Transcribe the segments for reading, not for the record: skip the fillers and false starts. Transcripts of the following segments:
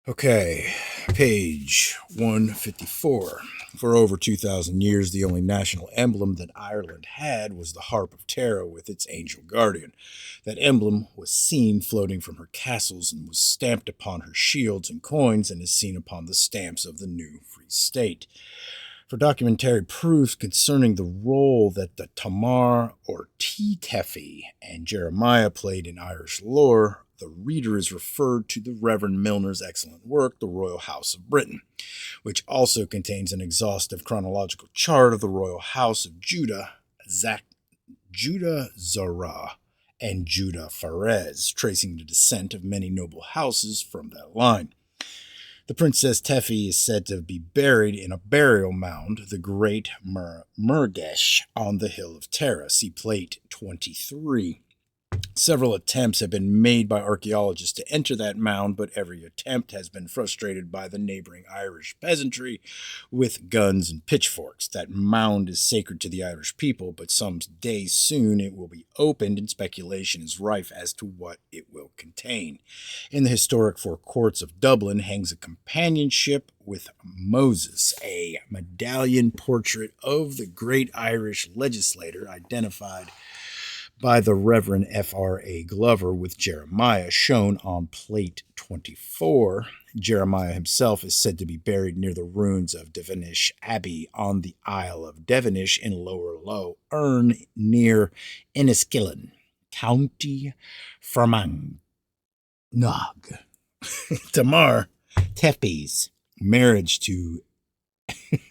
Okay, page 154. For over 2,000 years, the only national emblem that Ireland had was the Harp of Tara with its angel guardian. That emblem was seen floating from her castles and was stamped upon her shields and coins and is seen upon the stamps of the new Free State. For documentary proofs concerning the role that the Tamar or Tea Tephi and Jeremiah played in Irish lore, the reader is referred to the Reverend Milner's excellent work, The Royal House of Britain, which also contains an exhaustive chronological chart of the Royal House of Judah, Judah Zerah, and Judah Pharez, tracing the descent of many noble houses from that line. The Princess Tephi is said to be buried in a burial mound, the Great Murgesh, on the hill of Tara. See Plate 23. Several attempts have been made by archaeologists to enter that mound, but every attempt has been frustrated by the neighboring Irish peasantry with guns and pitchforks. That mound is sacred to the Irish people, but some day soon it will be opened, and speculation is rife as to what it will contain. In the historic Four Courts of Dublin hangs a companionship with Moses, a medallion portrait of the great Irish legislator identified by the Reverend F.R.A. Glover with Jeremiah, shown on Plate 24. Jeremiah himself is said to be buried near the ruins of Devenish Abbey on the Isle of Devenish in Lower Low Erne near Enniskillen, County Fermanagh. Tamar Tephi's marriage to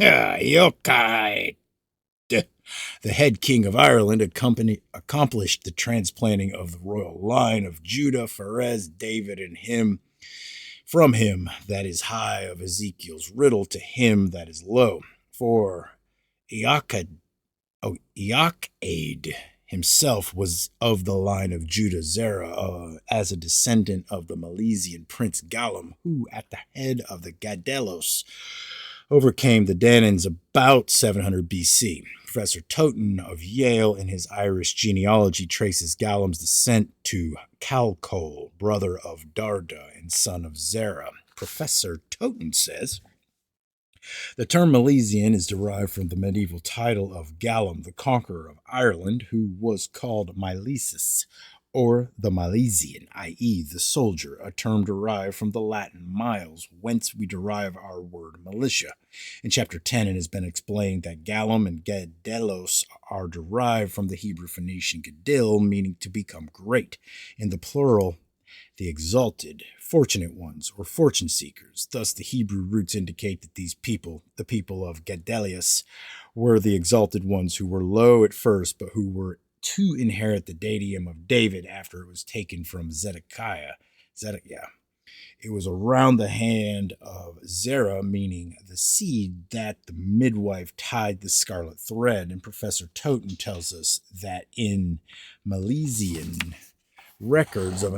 Yochai, the head king of Ireland, accomplished the transplanting of the royal line of Judah, Pharez, David, and him from him that is high of Ezekiel's riddle to him that is low. For Eochaid himself was of the line of Judah Zerah, as a descendant of the Milesian prince Gallam, who, at the head of the Gadelos, overcame the Danans about 700 BC. Professor Totten of Yale, in his Irish genealogy, traces Gallam's descent to Calcol, brother of Darda and son of Zerah. Professor Totten says, the term Milesian is derived from the medieval title of Gallam, the conqueror of Ireland, who was called Milesis, or the Milesian, i.e., the soldier, a term derived from the Latin miles, whence we derive our word militia. In chapter 10, it has been explained that Gallam and Gedelos are derived from the Hebrew Phoenician Gedil, meaning to become great. In the plural, the exalted, fortunate ones, or fortune seekers. Thus, the Hebrew roots indicate that these people, the people of Gedalius, were the exalted ones who were low at first, but who were to inherit the dadium of David after it was taken from Zedekiah. It was around the hand of Zerah, meaning the seed, that the midwife tied the scarlet thread. And Professor Totten tells us that in Milesian records of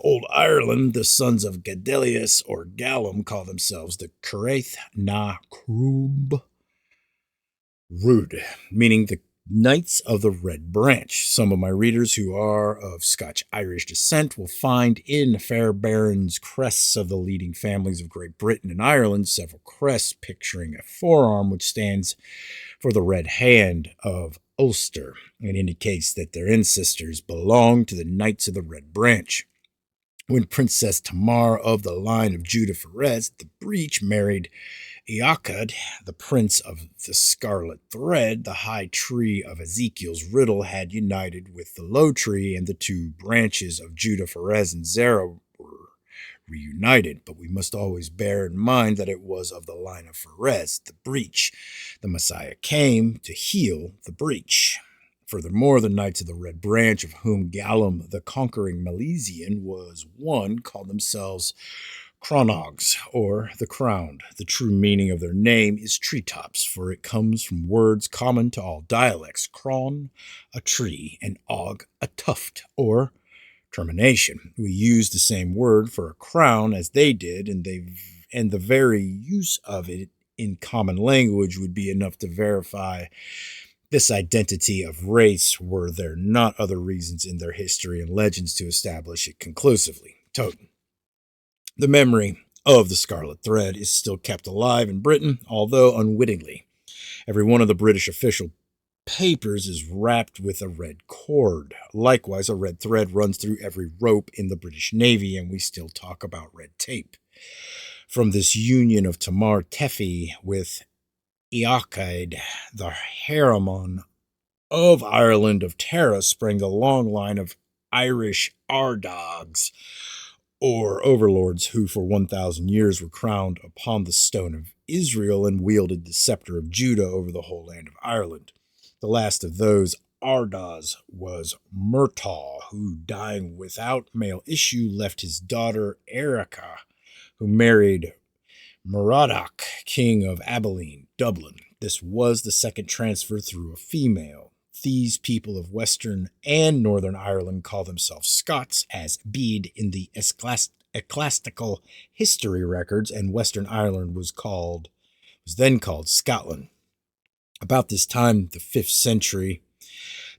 old Ireland, the sons of Gedalius or Gallam call themselves the Curaith na Crumb Rud, meaning the Knights of the Red Branch. Some of my readers who are of Scotch-Irish descent will find in Fair Baron's crests of the leading families of Great Britain and Ireland several crests picturing a forearm which stands for the red hand of Ulster and indicates that their ancestors belonged to the Knights of the Red Branch. When Princess Tamar of the line of Judah Pharez, the Breach, married Eochaid, the prince of the scarlet thread, the high tree of Ezekiel's riddle had united with the low tree, and the two branches of Judah, Pharez, and Zerah were reunited. But we must always bear in mind that it was of the line of Pharez, the Breach. The Messiah came to heal the breach. Furthermore, the Knights of the Red Branch, of whom Gallam, the conquering Milesian, was one, called themselves Cronogs, or the crowned. The true meaning of their name is treetops, for it comes from words common to all dialects: cron, a tree, and og, a tuft, or termination. We use the same word for a crown as they did, and the very use of it in common language would be enough to verify this identity of race, were there not other reasons in their history and legends to establish it conclusively. Totten. The memory of the Scarlet Thread is still kept alive in Britain, although unwittingly. Every one of the British official papers is wrapped with a red cord. Likewise, a red thread runs through every rope in the British Navy, and we still talk about red tape. From this union of Tamar Tefi with Eochaid, the Haramon of Ireland of Tara, sprang the long line of Irish Ardogs, or overlords who for 1,000 years were crowned upon the stone of Israel and wielded the scepter of Judah over the whole land of Ireland. The last of those Ardas was Murtaugh, who, dying without male issue, left his daughter Erica, who married Murdoch, king of Abilene, Dublin. This was the second transfer through a female. These people of Western and Northern Ireland call themselves Scots, as Bede in the ecclesiastical history records, and Western Ireland was then called Scotland. About this time, the 5th century,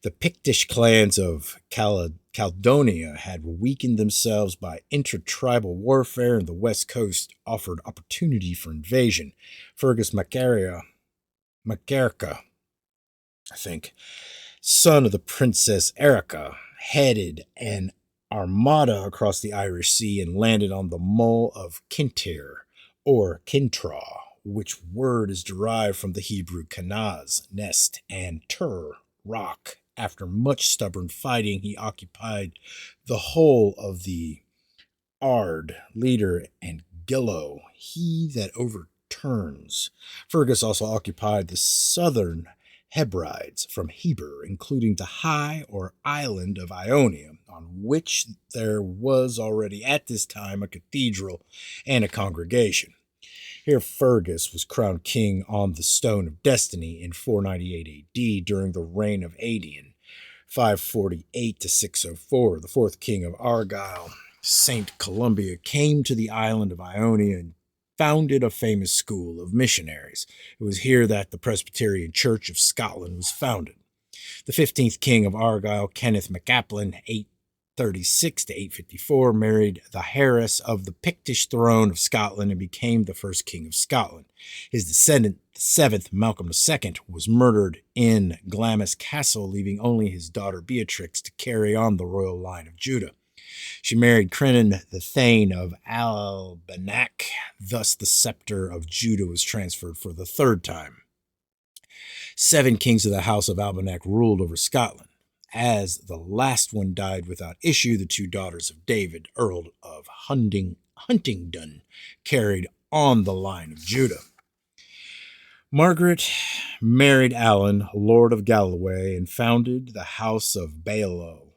the Pictish clans of Caledonia had weakened themselves by intertribal warfare, and the West Coast offered opportunity for invasion. Fergus MacEarcha, son of the Princess Erica, headed an armada across the Irish Sea and landed on the Mull of Kintyre, or Kintraw, which word is derived from the Hebrew kanaz, nest, and tur, rock. After much stubborn fighting, he occupied the whole of the Ard, leader, and Gillow, he that overturns. Fergus also occupied the southern Hebrides from Heber, including the high or island of Ionia, on which there was already at this time a cathedral and a congregation. Here Fergus was crowned king on the Stone of Destiny in 498 A.D. during the reign of Adrian, 548 to 604. The 4th king of Argyll, St. Columba, came to the island of Ionia and founded a famous school of missionaries. It was here that the Presbyterian Church of Scotland was founded. The 15th king of Argyll, Kenneth MacAplan, 836 to 854, married the heiress of the Pictish throne of Scotland and became the first king of Scotland. His descendant, the 7th Malcolm II, was murdered in Glamis Castle, leaving only his daughter Beatrix to carry on the royal line of Judah. She married Crenan, the Thane of Albanac. Thus the scepter of Judah was transferred for the 3rd time. 7 kings of the house of Albanac ruled over Scotland. As the last one died without issue, the 2 daughters of David, Earl of Huntingdon, carried on the line of Judah. Margaret married Alan, Lord of Galloway, and founded the house of Bailo.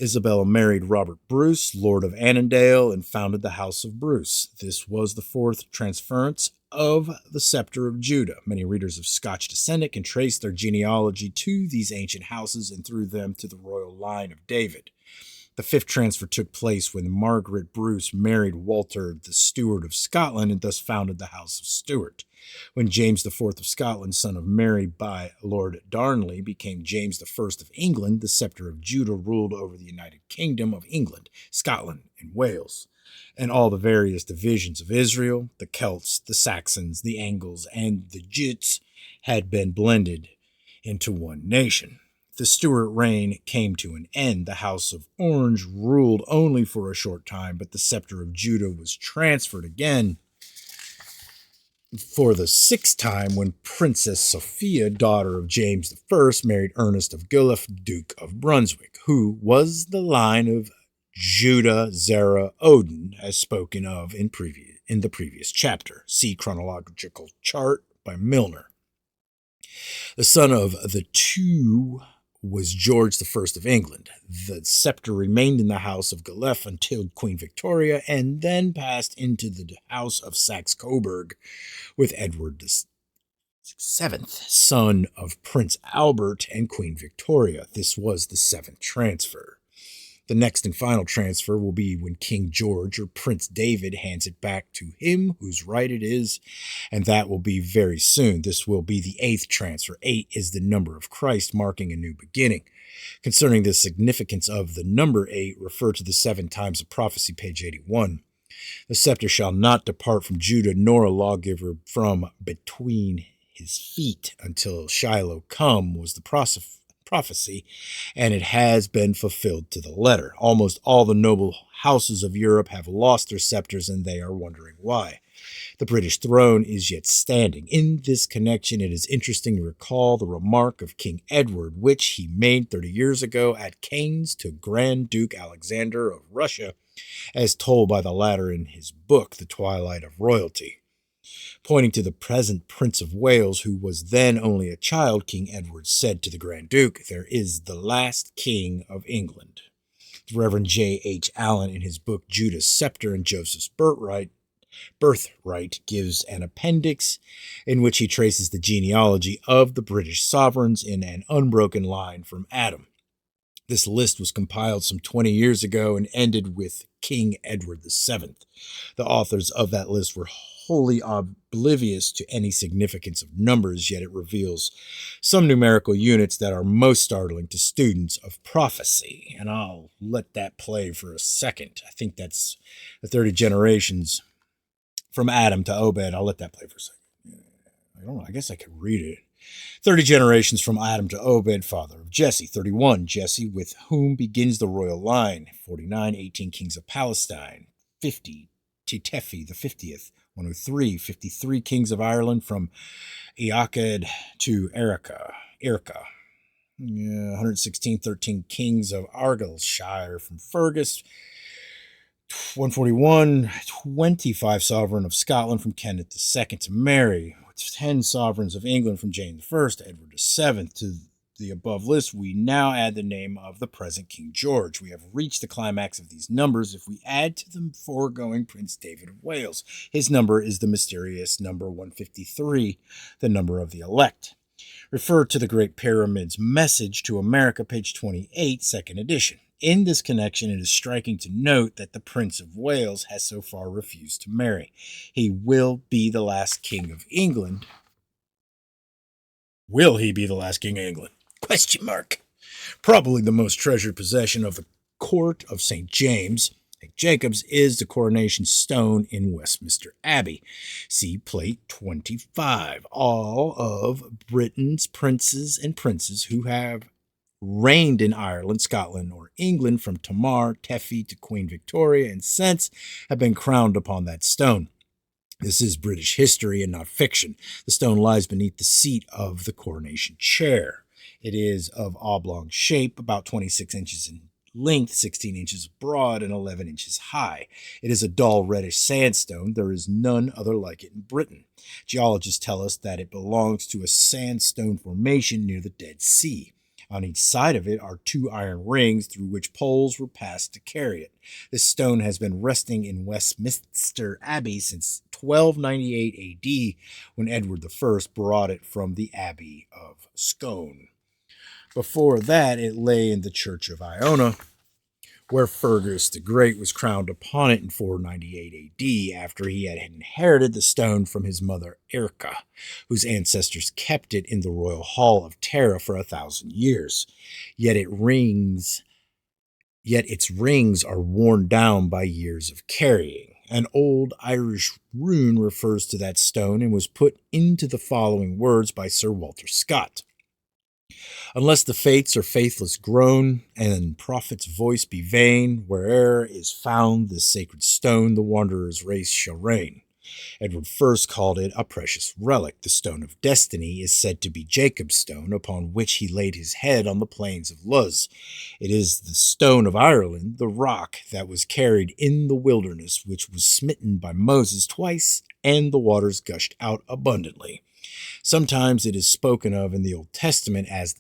Isabella married Robert Bruce, Lord of Annandale, and founded the house of Bruce. This was the 4th transference of the scepter of Judah. Many readers of Scotch descent can trace their genealogy to these ancient houses and through them to the royal line of David. The 5th transfer took place when Margaret Bruce married Walter, the Steward of Scotland, and thus founded the House of Stuart. When James IV of Scotland, son of Mary by Lord Darnley, became James I of England, the scepter of Judah ruled over the United Kingdom of England, Scotland, and Wales, and all the various divisions of Israel. The Celts, the Saxons, the Angles, and the Jutes had been blended into one nation. The Stuart reign came to an end. The House of Orange ruled only for a short time, but the scepter of Judah was transferred again for the 6th time when Princess Sophia, daughter of James I, married Ernest of Guelph, Duke of Brunswick, who was the line of Judah Zerah Odin, as spoken of in the previous chapter. See chronological chart by Milner. The son of the 2 was George I of England. The scepter remained in the house of Guelph until Queen Victoria, and then passed into the house of Saxe-Coburg with Edward VII, son of Prince Albert and Queen Victoria. This was the 7th transfer. The next and final transfer will be when King George or Prince David hands it back to him whose right it is, and that will be very soon. This will be the 8th transfer. 8 is the number of Christ, marking a new beginning. Concerning the significance of the number 8, refer to the 7 times of prophecy, page 81. The scepter shall not depart from Judah, nor a lawgiver from between his feet until Shiloh come, was the prophecy, and it has been fulfilled to the letter. Almost all the noble houses of Europe have lost their scepters, and they are wondering why. The British throne is yet standing. In this connection, it is interesting to recall the remark of King Edward, which he made 30 years ago at Cannes to Grand Duke Alexander of Russia, as told by the latter in his book, The Twilight of Royalty. Pointing to the present Prince of Wales, who was then only a child, King Edward said to the Grand Duke, "There is the last King of England." The Reverend J. H. Allen, in his book Judah's Scepter and Joseph's Birthright, gives an appendix in which he traces the genealogy of the British sovereigns in an unbroken line from Adam. This list was compiled some 20 years ago and ended with King Edward VII. The authors of that list were wholly oblivious to any significance of numbers, yet it reveals some numerical units that are most startling to students of prophecy. And I'll let that play for a second. I think that's the 30 generations from Adam to Obed. I'll let that play for a second. I don't know. I guess I could read it. 30 generations from Adam to Obed, father of Jesse. 31, Jesse, with whom begins the royal line. 49, 18 kings of Palestine. 50, Titefi the 50th. 103, 53 kings of Ireland from Eachad to Erica. 116, 13 kings of Argyllshire from Fergus. 141, 25 sovereign of Scotland from Kenneth II to Mary. 10 sovereigns of England from James I to Edward VII. To the above list, we now add the name of the present King George. We have reached the climax of these numbers if we add to the foregoing Prince David of Wales. His number is the mysterious number 153, the number of the elect. Refer to the Great Pyramid's Message to America, page 28, second edition. In this connection, it is striking to note that the Prince of Wales has so far refused to marry. He will be the last king of England. Will he be the last king of England? Question mark. Probably the most treasured possession of the court of St. James, St. Jacob's, is the coronation stone in Westminster Abbey. See plate 25. All of Britain's princes and princes who have reigned in Ireland, Scotland, or England from Tamar, Tefi to Queen Victoria and since have been crowned upon that stone. This is British history and not fiction. The stone lies beneath the seat of the coronation chair. It is of oblong shape, about 26 inches in length, 16 inches broad, and 11 inches high. It is a dull reddish sandstone. There is none other like it in Britain. Geologists tell us that it belongs to a sandstone formation near the Dead Sea. On each side of it are two iron rings through which poles were passed to carry it. This stone has been resting in Westminster Abbey since 1298 AD, when Edward I brought it from the Abbey of Scone. Before that, it lay in the Church of Iona, where Fergus the Great was crowned upon it in 498 AD, after he had inherited the stone from his mother Erica, whose ancestors kept it in the royal hall of Tara for 1,000 years. Yet its rings are worn down by years of carrying. An old Irish rune refers to that stone and was put into the following words by Sir Walter Scott. Unless the fates are faithless grown, and prophet's voice be vain, where'er is found this sacred stone, the wanderer's race shall reign. Edward first called it a precious relic. The stone of destiny is said to be Jacob's stone, upon which he laid his head on the plains of Luz. It is the stone of Ireland, the rock that was carried in the wilderness, which was smitten by Moses twice, and the waters gushed out abundantly. Sometimes it is spoken of in the Old Testament as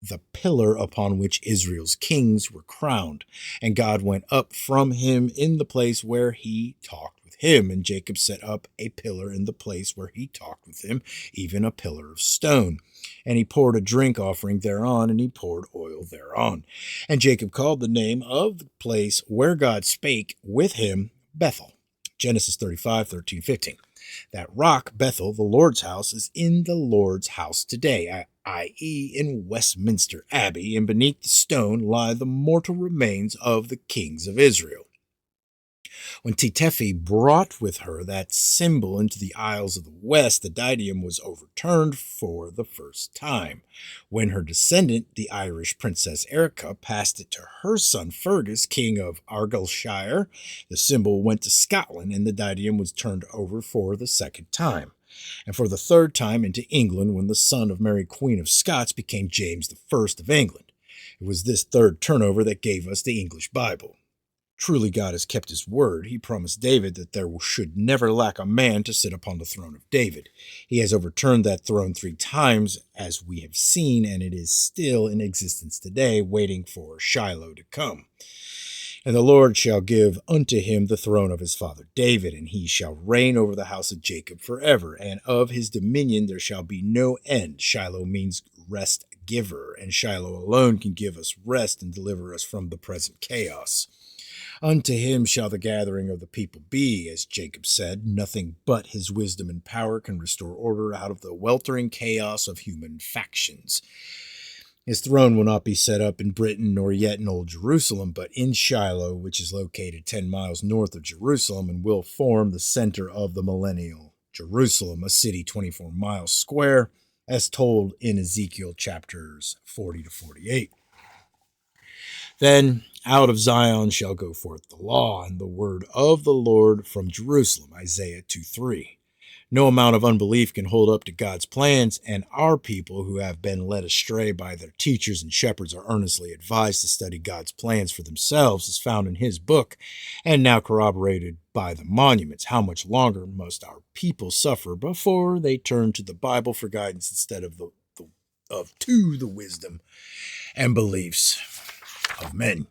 the pillar upon which Israel's kings were crowned, and God went up from him in the place where he talked with him, and Jacob set up a pillar in the place where he talked with him, even a pillar of stone. And he poured a drink offering thereon, and he poured oil thereon. And Jacob called the name of the place where God spake with him Bethel. Genesis 35, 13, 15. That rock, Bethel, the Lord's house, is in the Lord's house today, i.e. in Westminster Abbey, and beneath the stone lie the mortal remains of the kings of Israel. When Tetefi brought with her that symbol into the Isles of the West, the diadem was overturned for the first time. When her descendant, the Irish Princess Erica, passed it to her son Fergus, King of Argyllshire, the symbol went to Scotland and the diadem was turned over for the second time, and for the third time into England when the son of Mary Queen of Scots became James I of England. It was this third turnover that gave us the English Bible. Truly God has kept his word. He promised David that there should never lack a man to sit upon the throne of David. He has overturned that throne 3 times, as we have seen, and it is still in existence today, waiting for Shiloh to come. And the Lord shall give unto him the throne of his father David, and he shall reign over the house of Jacob forever, and of his dominion there shall be no end. Shiloh means rest giver, and Shiloh alone can give us rest and deliver us from the present chaos. Unto him shall the gathering of the people be, as Jacob said. Nothing but his wisdom and power can restore order out of the weltering chaos of human factions. His throne will not be set up in Britain nor yet in Old Jerusalem, but in Shiloh, which is located 10 miles north of Jerusalem and will form the center of the millennial Jerusalem, a city 24 miles square, as told in Ezekiel chapters 40 to 48. Then out of Zion shall go forth the law and the word of the Lord from Jerusalem, Isaiah 2:3. No amount of unbelief can hold up to God's plans, and our people who have been led astray by their teachers and shepherds are earnestly advised to study God's plans for themselves, as found in his book, and now corroborated by the monuments. How much longer must our people suffer before they turn to the Bible for guidance instead of the wisdom and beliefs of men?